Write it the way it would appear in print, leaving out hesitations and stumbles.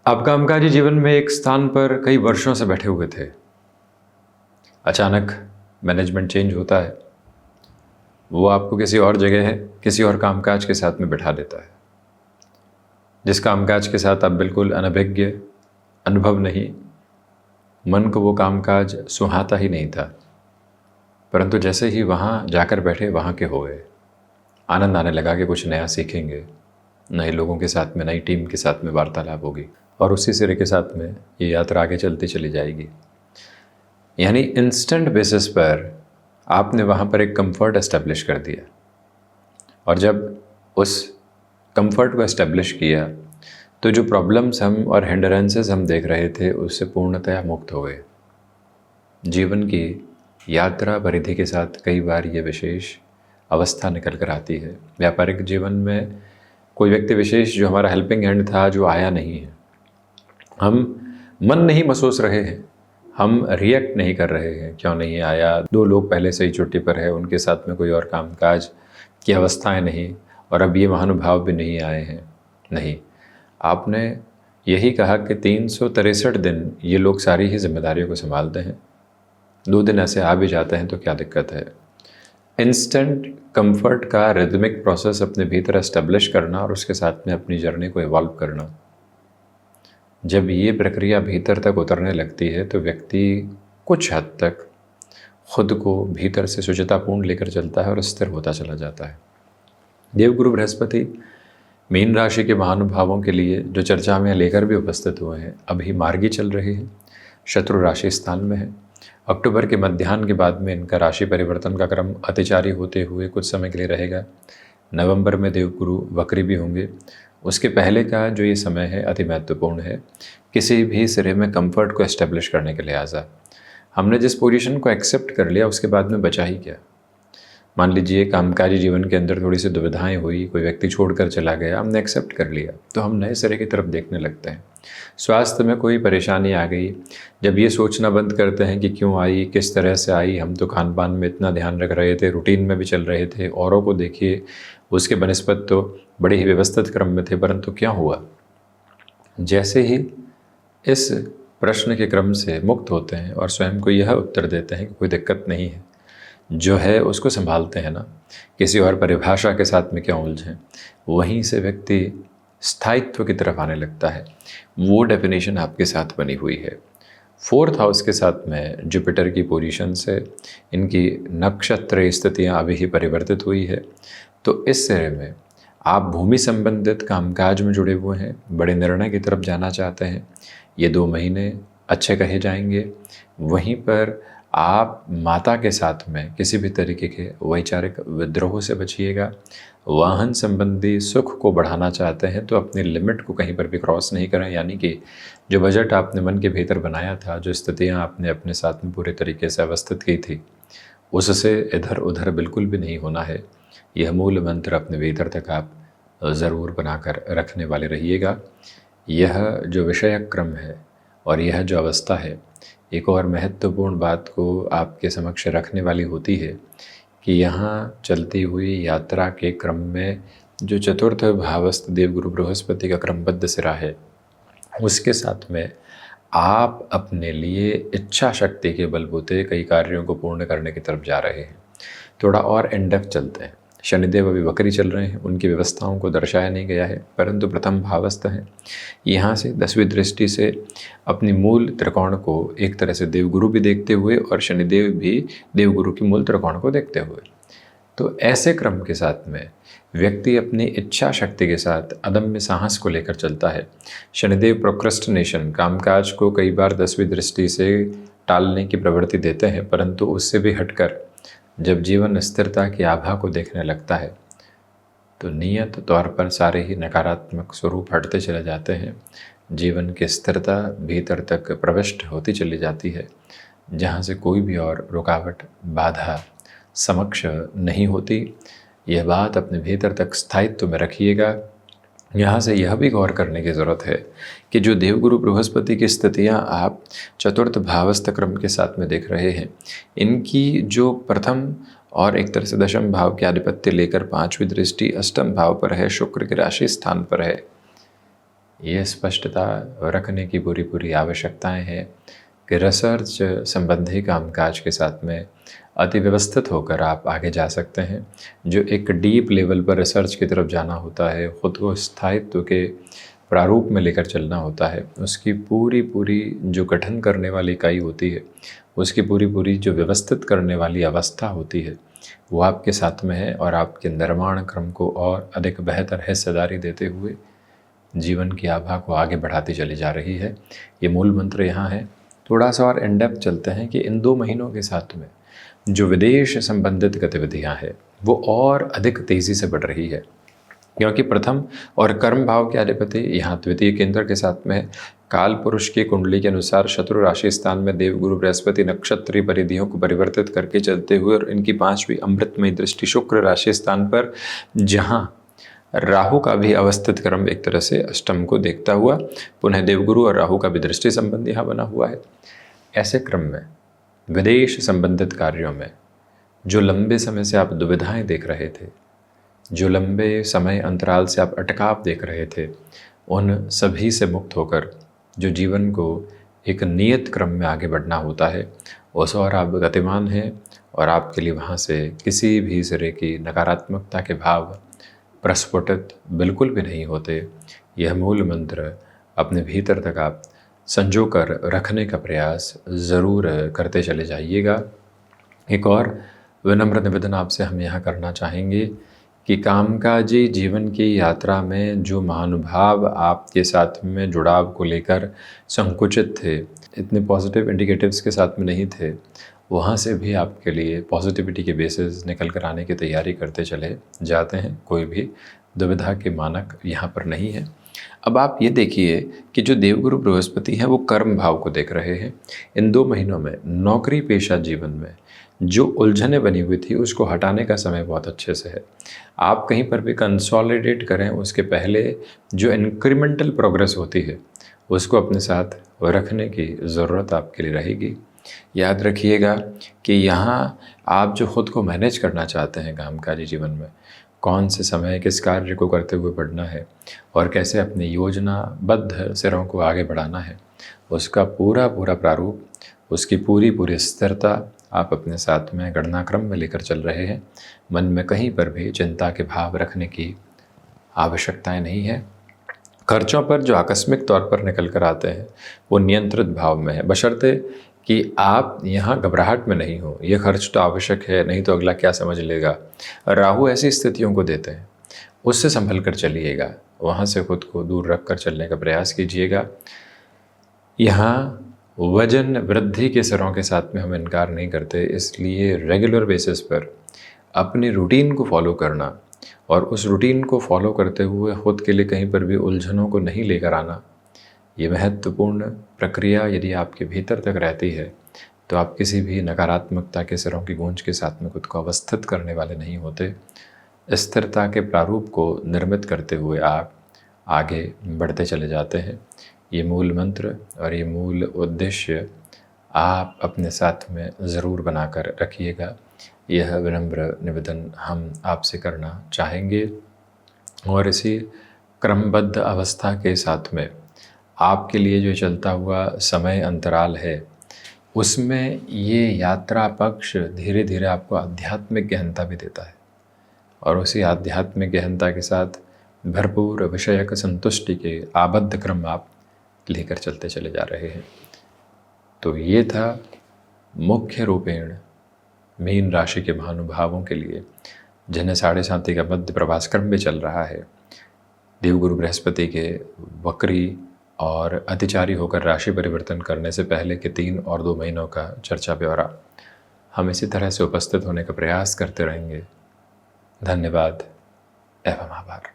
आप कामकाजी जीवन में एक स्थान पर कई वर्षों से बैठे हुए थे। अचानक मैनेजमेंट चेंज होता है। वो आपको किसी और जगह है, किसी और कामकाज के साथ में बिठा देता है, जिस कामकाज के साथ आप बिल्कुल अनभिज्ञ, अनुभव नहीं, मन को वो कामकाज सुहाता ही नहीं था। परंतु जैसे ही वहाँ जाकर बैठे, वहाँ के हो गए। आनंद आने लगा कि कुछ नया सीखेंगे, नए लोगों के साथ में, नई टीम के साथ में वार्तालाप होगी और उसी सिरे के साथ में ये यात्रा आगे चलती चली जाएगी। यानी इंस्टेंट बेसिस पर आपने वहाँ पर एक कंफर्ट एस्टेब्लिश कर दिया, और जब उस कंफर्ट को एस्टेब्लिश किया तो जो प्रॉब्लम्स हम और हिंडरेंसेस हम देख रहे थे उससे पूर्णतया मुक्त हो गए। जीवन की यात्रा परिधि के साथ कई बार ये विशेष अवस्था निकल कर आती है। व्यापारिक जीवन में कोई व्यक्ति विशेष जो हमारा हेल्पिंग हैंड था, जो आया नहीं है। हम मन नहीं महसूस रहे हैं, हम रिएक्ट नहीं कर रहे हैं, क्यों नहीं आया, दो लोग पहले से ही छुट्टी पर है, उनके साथ में कोई और कामकाज की अवस्थाएं नहीं, और अब ये महानुभाव भी नहीं आए हैं। नहीं, आपने यही कहा कि 363 दिन ये लोग सारी ही जिम्मेदारियों को संभालते हैं, 2 दिन ऐसे आ भी जाते हैं तो क्या दिक्कत है। इंस्टेंट कंफर्ट का रिदमिक प्रोसेस अपने भीतर एस्टेब्लिश करना और उसके साथ में अपनी जर्नी को इवॉल्व करना, जब ये प्रक्रिया भीतर तक उतरने लगती है तो व्यक्ति कुछ हद तक खुद को भीतर से शुचितापूर्ण लेकर चलता है और स्थिर होता चला जाता है। देवगुरु बृहस्पति मीन राशि के महानुभावों के लिए जो चर्चा में लेकर भी उपस्थित हुए हैं, अभी मार्गी चल रहे हैं, शत्रु राशि स्थान में है। अक्टूबर के मध्याह्न के बाद में इनका राशि परिवर्तन का क्रम अतिचारी होते हुए कुछ समय के लिए रहेगा। नवंबर में देवगुरु वक्री भी होंगे। उसके पहले का जो ये समय है अति महत्वपूर्ण है किसी भी सिरे में कंफर्ट को एस्टेब्लिश करने के लिहाजा। हमने जिस पोजीशन को एक्सेप्ट कर लिया उसके बाद में बचा ही क्या। मान लीजिए कामकाजी जीवन के अंदर थोड़ी सी दुविधाएं हुई, कोई व्यक्ति छोड़कर चला गया, हमने एक्सेप्ट कर लिया तो हम नए सिरे की तरफ देखने लगते हैं। स्वास्थ्य में कोई परेशानी आ गई, जब ये सोचना बंद करते हैं कि क्यों आई, किस तरह से आई, हम तो खान पान में इतना ध्यान रख रहे थे, रूटीन में भी चल रहे थे, औरों को देखिए उसके बनस्पत तो बड़े ही व्यवस्थित क्रम में थे, परंतु क्या हुआ। जैसे ही इस प्रश्न के क्रम से मुक्त होते हैं और स्वयं को यह उत्तर देते हैं कि कोई दिक्कत नहीं है, जो है उसको संभालते हैं ना, किसी और परिभाषा के साथ में क्या उलझें, वहीं से व्यक्ति स्थायित्व की तरफ आने लगता है। वो डेफिनेशन आपके साथ बनी हुई है। 4th हाउस के साथ में जुपिटर की पोजीशन से इनकी नक्षत्र स्थितियाँ अभी ही परिवर्तित हुई है, तो इस सिरे में आप भूमि संबंधित कामकाज में जुड़े हुए हैं, बड़े निर्णय की तरफ जाना चाहते हैं, ये 2 महीने अच्छे कहे जाएंगे। वहीं पर आप माता के साथ में किसी भी तरीके के वैचारिक विद्रोह से बचिएगा। वाहन संबंधी सुख को बढ़ाना चाहते हैं तो अपनी लिमिट को कहीं पर भी क्रॉस नहीं करें, यानी कि जो बजट आपने मन के भीतर बनाया था, जो स्थितियां आपने अपने साथ में पूरे तरीके से अवस्थित की थी, उससे इधर उधर बिल्कुल भी नहीं होना है। यह मूल मंत्र अपने भीतर तक आप ज़रूर बनाकर रखने वाले रहिएगा। यह जो विषय क्रम है और यह जो अवस्था है, एक और महत्वपूर्ण बात को आपके समक्ष रखने वाली होती है कि यहाँ चलती हुई यात्रा के क्रम में जो चतुर्थ भावस्थ देवगुरु बृहस्पति का क्रमबद्ध सिरा है, उसके साथ में आप अपने लिए इच्छा शक्ति के बलबूते कई कार्यों को पूर्ण करने की तरफ जा रहे हैं। थोड़ा और इन डेप्थ चलते हैं। शनिदेव अभी वक्री चल रहे हैं, उनकी व्यवस्थाओं को दर्शाया नहीं गया है, परंतु प्रथम भावस्थ हैं। यहाँ से 10वीं दृष्टि से अपनी मूल त्रिकोण को एक तरह से देवगुरु भी देखते हुए और शनिदेव भी देवगुरु की मूल त्रिकोण को देखते हुए, तो ऐसे क्रम के साथ में व्यक्ति अपनी इच्छा शक्ति के साथ अदम्य साहस को लेकर चलता है। शनिदेव प्रोक्रेस्टिनेशन, कामकाज को कई बार 10वीं दृष्टि से टालने की प्रवृत्ति देते हैं, परंतु उससे भी हटकर जब जीवन स्थिरता की आभा को देखने लगता है तो नियत तौर पर सारे ही नकारात्मक स्वरूप हटते चले जाते हैं। जीवन की स्थिरता भीतर तक प्रविष्ट होती चली जाती है, जहाँ से कोई भी और रुकावट, बाधा समक्ष नहीं होती। यह बात अपने भीतर तक स्थायित्व में रखिएगा। यहाँ से यह भी गौर करने की ज़रूरत है कि जो देवगुरु बृहस्पति की स्थितियाँ आप चतुर्थ भावस्थ क्रम के साथ में देख रहे हैं, इनकी जो प्रथम और एक तरह से दशम भाव के आधिपत्य लेकर 5वीं दृष्टि अष्टम भाव पर है, शुक्र के राशि स्थान पर है, ये स्पष्टता रखने की पूरी पूरी आवश्यकताएं हैं कि रिसर्च संबंधी कामकाज के साथ में अति व्यवस्थित होकर आप आगे जा सकते हैं। जो एक डीप लेवल पर रिसर्च की तरफ जाना होता है, ख़ुद को स्थायित्व के प्रारूप में लेकर चलना होता है, उसकी पूरी पूरी जो गठन करने वाली इकाई होती है, उसकी पूरी पूरी जो व्यवस्थित करने वाली अवस्था होती है, वो आपके साथ में है और आपके निर्माण क्रम को और अधिक बेहतर हिस्सेदारी देते हुए जीवन की आभा को आगे बढ़ाती चली जा रही है। ये मूल मंत्र यहाँ है। थोड़ा सा और इन डेप्थ चलते हैं कि इन 2 महीनों के साथ में जो विदेश संबंधित गतिविधियाँ हैं वो और अधिक तेज़ी से बढ़ रही है, क्योंकि प्रथम और कर्म भाव के अधिपति यहाँ द्वितीय केंद्र के साथ में है। काल पुरुष की कुंडली के अनुसार शत्रु राशि स्थान में देवगुरु बृहस्पति नक्षत्रीय परिधियों को परिवर्तित करके चलते हुए और इनकी 5वीं अमृतमयी दृष्टि शुक्र राशि स्थान पर, जहाँ राहु का भी अवस्थित क्रम एक तरह से अष्टम को देखता हुआ, पुनः देवगुरु और राहु का भी दृष्टि संबंध यहाँ बना हुआ है। ऐसे क्रम में विदेश संबंधित कार्यों में जो लंबे समय से आप दुविधाएं देख रहे थे, जो लंबे समय अंतराल से आप अटकाव देख रहे थे, उन सभी से मुक्त होकर जो जीवन को एक नियत क्रम में आगे बढ़ना होता है, उस और आप गतिमान हैं और आपके लिए वहाँ से किसी भी सिरे की नकारात्मकता के भाव प्रस्फुटित बिल्कुल भी नहीं होते। यह मूल मंत्र अपने भीतर तक आप संजो कर रखने का प्रयास ज़रूर करते चले जाइएगा। एक और विनम्र निवेदन आपसे हम यहाँ करना चाहेंगे कि कामकाजी जीवन की यात्रा में जो महानुभाव आपके साथ में जुड़ाव को लेकर संकुचित थे, इतने पॉजिटिव इंडिकेटिव्स के साथ में नहीं थे, वहाँ से भी आपके लिए पॉजिटिविटी के बेसिस निकल कर आने की तैयारी करते चले जाते हैं। कोई भी दुविधा के मानक यहाँ पर नहीं है। अब आप ये देखिए कि जो देवगुरु बृहस्पति हैं वो कर्म भाव को देख रहे हैं। इन 2 महीनों में नौकरी पेशा जीवन में जो उलझनें बनी हुई थी उसको हटाने का समय बहुत अच्छे से है। आप कहीं पर भी कंसोलिडेट करें उसके पहले जो इंक्रीमेंटल प्रोग्रेस होती है उसको अपने साथ रखने की ज़रूरत आपके लिए रहेगी। याद रखिएगा कि यहाँ आप जो खुद को मैनेज करना चाहते हैं कामकाजी जीवन में, कौन से समय किस कार्य को करते हुए बढ़ना है और कैसे अपनी योजनाबद्ध सिरों को आगे बढ़ाना है, उसका पूरा पूरा प्रारूप, उसकी पूरी पूरी स्थिरता आप अपने साथ में गणनाक्रम में लेकर चल रहे हैं। मन में कहीं पर भी चिंता के भाव रखने की आवश्यकताएं नहीं है। खर्चों पर जो आकस्मिक तौर पर निकल कर आते हैं वो नियंत्रित भाव में है, बशर्ते कि आप यहाँ घबराहट में नहीं हो। ये खर्च तो आवश्यक है, नहीं तो अगला क्या समझ लेगा। राहु ऐसी स्थितियों को देते हैं, उससे संभल कर चलिएगा, वहाँ से खुद को दूर रख कर चलने का प्रयास कीजिएगा। यहाँ वजन वृद्धि के सिरों के साथ में हम इनकार नहीं करते, इसलिए रेगुलर बेसिस पर अपनी रूटीन को फॉलो करना और उस रूटीन को फॉलो करते हुए खुद के लिए कहीं पर भी उलझनों को नहीं लेकर आना, ये महत्वपूर्ण प्रक्रिया यदि आपके भीतर तक रहती है तो आप किसी भी नकारात्मकता के सिरों की गूंज के साथ में खुद को अवस्थित करने वाले नहीं होते। स्थिरता के प्रारूप को निर्मित करते हुए आप आगे बढ़ते चले जाते हैं। ये मूल मंत्र और ये मूल उद्देश्य आप अपने साथ में ज़रूर बनाकर रखिएगा। यह विनम्र निवेदन हम आपसे करना चाहेंगे और इसी क्रमबद्ध अवस्था के साथ में आपके लिए जो चलता हुआ समय अंतराल है उसमें ये यात्रा पक्ष धीरे धीरे आपको आध्यात्मिक गहनता भी देता है और उसी आध्यात्मिक गहनता के साथ भरपूर विषयक संतुष्टि के आबद्ध क्रम आप लेकर चलते चले जा रहे हैं। तो ये था मुख्य रूपेण मीन राशि के महानुभावों के लिए जिन्हें 7.5 का मध्य प्रभास क्रम में चल रहा है। देवगुरु बृहस्पति के वक्री और अतिचारी होकर राशि परिवर्तन करने से पहले के 3 और 2 महीनों का चर्चा ब्यौरा हम इसी तरह से उपस्थित होने का प्रयास करते रहेंगे। धन्यवाद एवं आभार।